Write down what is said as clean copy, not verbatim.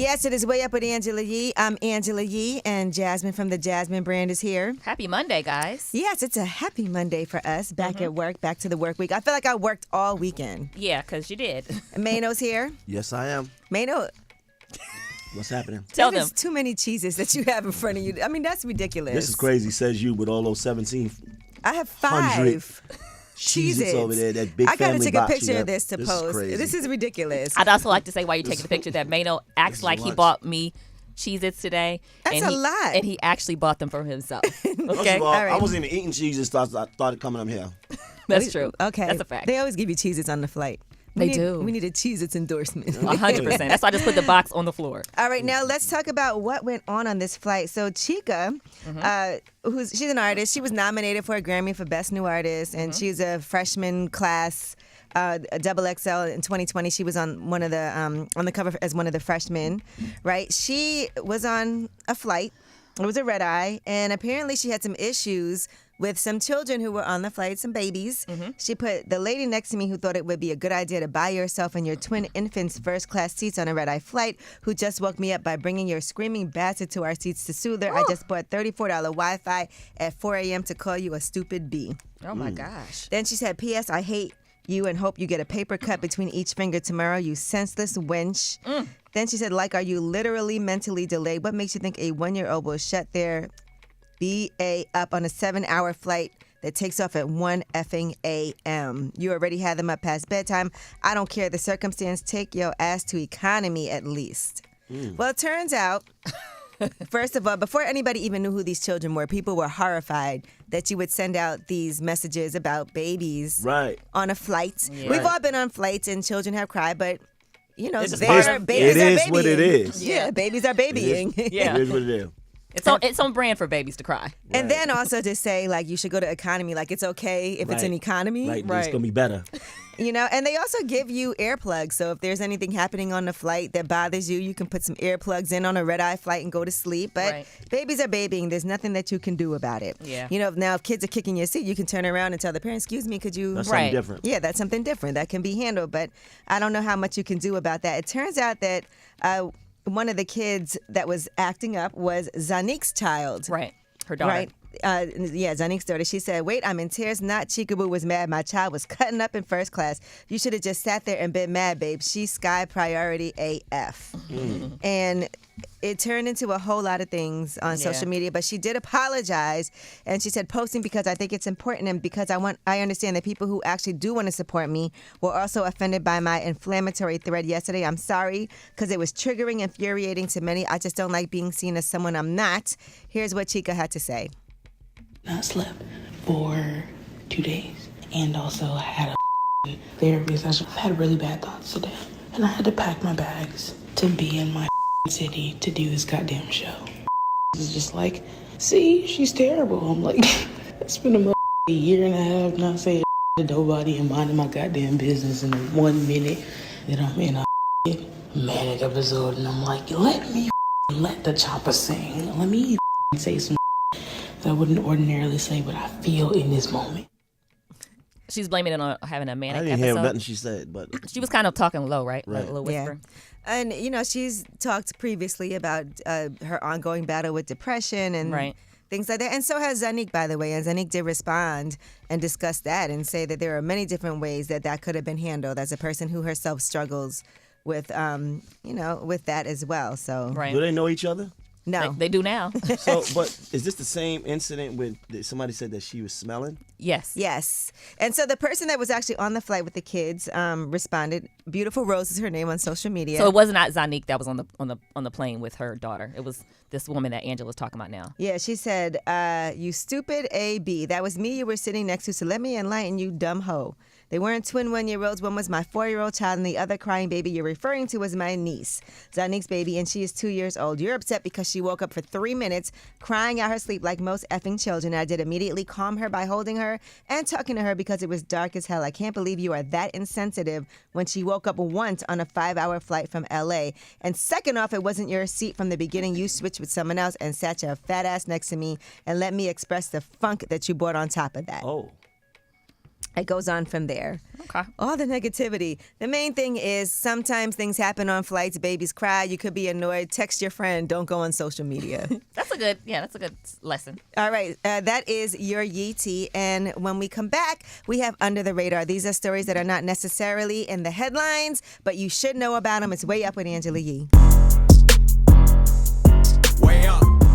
Yes, it is Way Up with Angela Yee. I'm Angela Yee, and Jasmine from the Jasmine brand is here. Happy Monday, guys. Yes, it's a happy Monday for us. Back at work, back to the work week. I feel like I worked all weekend. Yeah, because you did. Mano's here. Yes, I am. Mano, What's happening? Tell there's them. too many cheeses that you have in front of you. I mean, that's ridiculous. This is crazy, says you, with all those 17 I have 5 cheeses over there. That big I gotta family take a box picture you of this to This post. Is crazy. This is ridiculous. I'd also like to say while you're taking the picture that Mano acts like he much. bought me Cheez-Its today. That's and a he, lot. And he actually bought them for himself. First Okay? of all, all right. I wasn't even eating cheese and started coming up here. That's true. Okay. That's a fact. They always give you cheeses on the flight. They do. We need a Cheez-Its endorsement. 100%. That's why I just put the box on the floor. All right, now let's talk about what went on this flight. So Chika, she's an artist. She was nominated for a Grammy for Best New Artist, and she's a freshman class, a double XL in 2020. She was on one of the on the cover as one of the freshmen, right? She was on a flight. It was a red eye, and apparently she had some issues with some children who were on the flight, some babies. She put the lady next to me who thought it would be a good idea to buy yourself and your twin infants first class seats on a red eye flight, who just woke me up by bringing your screaming bastard to our seats to soothe her. I just bought $34 Wi-Fi at 4 a.m. to call you a stupid bee. Oh, my gosh. Then she said, P.S. I hate you and hope you get a paper cut between each finger tomorrow, you senseless wench. Then she said, like, are you literally mentally delayed? What makes you think a 1-year-old will shut their BA up on a 7-hour flight that takes off at 1 effing a.m.? You already had them up past bedtime. I don't care the circumstance. Take your ass to economy at least. Well, it turns out, first of all, before anybody even knew who these children were, people were horrified that you would send out these messages about babies Right. on a flight. Yeah. We've all been on flights and children have cried, but you know, It's just babies part are of- babies. It are is what it babying. is. Yeah, babies are babying. Yeah. It is what it is. It's on brand for babies to cry. And then also to say, like, you should go to economy, like it's okay if it's Right. an economy. Right. It's Right. going to be better. You know, and they also give you earplugs. So if there's anything happening on the flight that bothers you, you can put some earplugs in on a red-eye flight and go to sleep. But Right. babies are babying. There's nothing that you can do about it. Yeah. You know, now if kids are kicking your seat, you can turn around and tell the parent, excuse me, could you... That's Right. something different. Yeah, that's something different. That can be handled. But I don't know how much you can do about that. It turns out that one of the kids that was acting up was Zanik's child. Right. Her daughter. Right. Yeah, Zanik's daughter. She said, wait, I'm in tears. Not Chikaboo was mad. My child was cutting up in first class. You should have just sat there and been mad, babe. She's sky priority AF. And it turned into a whole lot of things on social media, but she did apologize. And she said, posting because I think it's important and because I understand that people who actually do want to support me were also offended by my inflammatory thread yesterday. I'm sorry because it was triggering, infuriating to many. I just don't like being seen as someone I'm not. Here's what Chika had to say. Not slept for 2 days, and also I had a therapy session. I had really bad thoughts today, and I had to pack my bags to be in my city to do this goddamn show. It's just like, see, she's terrible. I'm like, it's been a year and a half not saying to nobody and minding my goddamn business, and 1 minute that I'm in a manic episode, and I'm like, let the chopper sing. Let me say some that I wouldn't ordinarily say, but I feel in this moment. She's blaming it on having a manic I didn't episode. hear nothing she said, but She was kind of talking low, right? Like Right. a little whisper. And, you know, she's talked previously about her ongoing battle with depression and Right. things like that. And so has Zanik, by the way. And Zanik did respond and discuss that and say that there are many different ways that could have been handled as a person who herself struggles with, you know, with that as well. So, Right. do they know each other? no. They do now. So, but is this the same incident with somebody said that she was smelling? Yes. Yes. And so the person that was actually on the flight with the kids responded. Beautiful Rose is her name on social media. So it was not Zanik that was on the plane with her daughter. It was this woman that Angela's talking about now. Yeah, she said, you stupid AB. That was me you were sitting next to, so let me enlighten you, dumb hoe. They weren't twin 1-year-olds. One was my 4-year-old child, and the other crying baby you're referring to was my niece, Zanik's baby, and she is 2 years old. You're upset because she woke up for 3 minutes crying out her sleep like most effing children. I did immediately calm her by holding her and talking to her because it was dark as hell. I can't believe you are that insensitive when she woke up once on a 5-hour flight from L.A. And second off, it wasn't your seat from the beginning. You switched with someone else and sat your fat ass next to me and let me express the funk that you brought on top of that. Oh. It goes on from there. Okay. All the negativity. The main thing is sometimes things happen on flights. Babies cry. You could be annoyed. Text your friend. Don't go on social media. That's a good lesson. All right. That is your Yee Tea. And when we come back, we have Under the Radar. These are stories that are not necessarily in the headlines, but you should know about them. It's Way Up with Angela Yee.